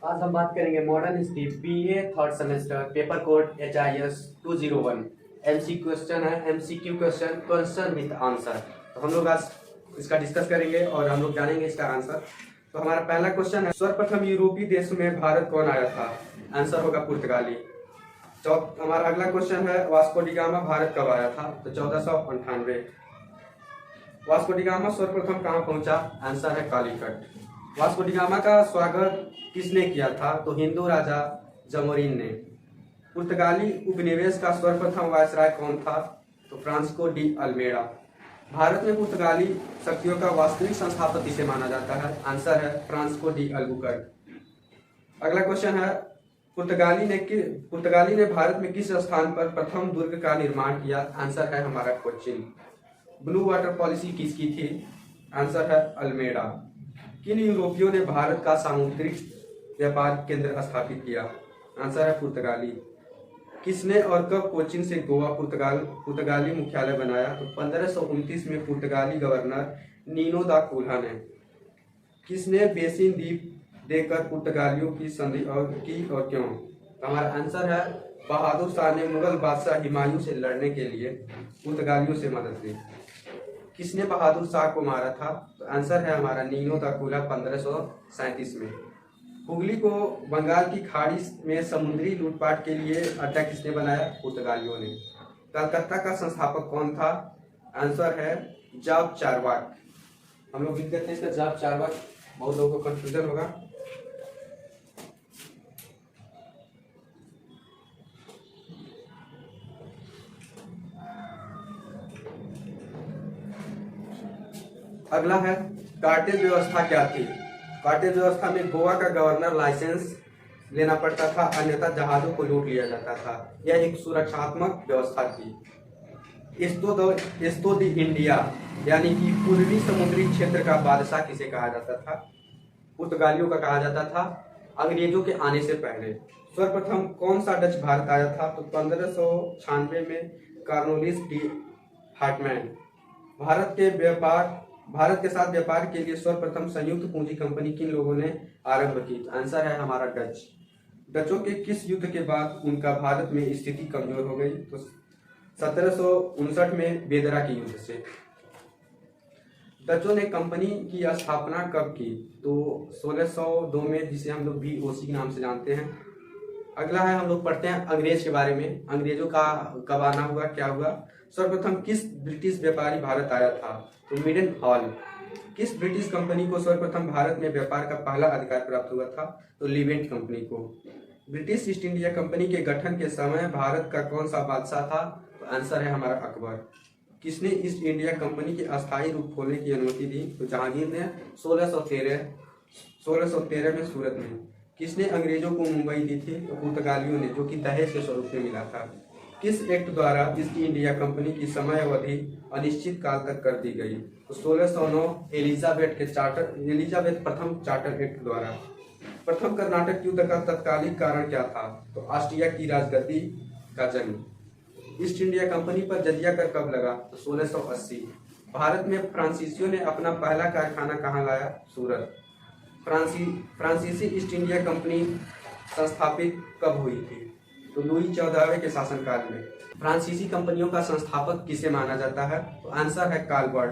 आज हम बात करेंगे modern history BA third semester paper code HIS 201। MCQ question है, MCQ क्वेश्चन विद आंसर। तो हम लोग आज इसका डिस्कस करेंगे और हम लोग जानेंगे इसका आंसर। तो हमारा पहला क्वेश्चन है, सर्वप्रथम यूरोपीय देश में भारत कौन आया था? आंसर होगा पुर्तगाली। हमारा अगला क्वेश्चन है, वास्को डी गामा भारत कब आया था? तो 1498। वास्को डी गामा सर्वप्रथम कहाँ पहुंचा? आंसर है कालीकट। वास्को डी गामा का स्वागत किसने किया था? तो हिंदू राजा जमोरिन ने। पुर्तगाली उपनिवेश का सर्वप्रथम वायसराय कौन था? तो फ्रांसिस्को डी अल्मेडा। भारत में पुर्तगाली शक्तियों का वास्तविक संस्थापक किसे माना जाता है? आंसर है फ्रांसिस्को डी अल्बुकर्क। अगला क्वेश्चन है, पुर्तगाली ने भारत में किस स्थान पर प्रथम दुर्ग का निर्माण किया? आंसर है हमारा कोचिन। ब्लू वाटर पॉलिसी किसकी थी? आंसर है अल्मेडा। किन यूरोपियों ने भारत का सामुद्रिक व्यापार केंद्र स्थापित किया? आंसर है पुर्तगाली। किसने और कब कोचिन से गोवा पुर्तगाली मुख्यालय बनाया? तो 1529 में पुर्तगाली गवर्नर नीनो दा कोल्हा ने। किसने बेसिन द्वीप देकर पुर्तगालियों की संधि और क्यों? तो हमारा आंसर है बहादुर शाह ने मुगल बादशाह हुमायूं से लड़ने के लिए पुर्तगालियों से मदद ली। किसने बहादुर शाह को मारा था? तो आंसर है हमारा नीनो दा कोल्हा 1537 में। हुगली को बंगाल की खाड़ी में समुद्री लूटपाट के लिए अड्डा किसने बनाया? पुर्तगालियों ने। कलकत्ता का संस्थापक कौन था? आंसर है जॉब चार्वाक। हम लोग लिख देते हैं इसका जॉब चार्वाक, बहुत लोगों को कंफ्यूजन होगा। अगला है, कार्टेज व्यवस्था क्या थी? कार्टेज व्यवस्था में गोवा का गवर्नर लाइसेंस लेना पड़ता था, अन्यथा जहाजों को लूट लिया जाता था। यह एक सुरक्षात्मक व्यवस्था थी। एस्तो द इंडिया यानी कि पूर्वी समुद्री क्षेत्र का बादशाह किसे कहा जाता था? पुर्तगालियों का कहा जाता था अंग्रेजों के आने से पहले। सर्वप्रथम कौन सा डच भारत आया था? तो 1596 में कार्नोलिस डी हार्टमैन। भारत के साथ व्यापार के लिए सर्वप्रथम संयुक्त पूंजी कंपनी किन लोगों ने आरंभ की? आंसर है हमारा डच। डचों के किस युद्ध के बाद उनका भारत में स्थिति कमजोर हो गई? तो 1759 में बेदरा के युद्ध से। डचों ने कंपनी की स्थापना कब की? तो 1602 में, जिसे हम लोग BOC के नाम से जानते हैं। अगला है, हम लोग पढ़ते हैं अंग्रेज के बारे में। अंग्रेजों का कब आना हुआ, क्या हुआ? सर्वप्रथम किस ब्रिटिश व्यापारी भारत आया था? तो मिडन हॉल। किस ब्रिटिश कंपनी को सर्वप्रथम भारत में व्यापार का पहला अधिकार प्राप्त हुआ था? तो लिवेंट कंपनी को। ब्रिटिश ईस्ट इंडिया कंपनी के गठन के समय भारत का कौन सा बादशाह था? तो आंसर है हमारा अकबर। किसने ईस्ट इंडिया कंपनी के अस्थायी रूप खोलने की अनुमति दी? तो जहांगीर ने 1613 में सूरत में। किसने अंग्रेजों को मुंबई दी थी? तो पुर्तगालियों ने, जो कि दहेज के स्वरूप में मिला था। किस एक्ट द्वारा ईस्ट इंडिया कंपनी की समय अवधि अनिश्चित काल तक कर दी गई? तो 1609 एलिजाबेथ प्रथम चार्टर एक्ट द्वारा। प्रथम कर्नाटक युद्ध का तत्कालिक कारण क्या था? तो ऑस्ट्रिया की राजगद्दी का जंग। ईस्ट इंडिया कंपनी पर जजिया कर कब लगा? तो 1680। भारत में फ्रांसीसियों ने अपना पहला कारखाना कहाँ लाया? सूरत। फ्रांसीसी ईस्ट इंडिया कंपनी संस्थापित कब हुई थी? तो लुई 14वें के शासनकाल में। फ्रांसीसी कंपनियों का संस्थापक किसे माना जाता है? तो आंसर है कार्ल बर्ड।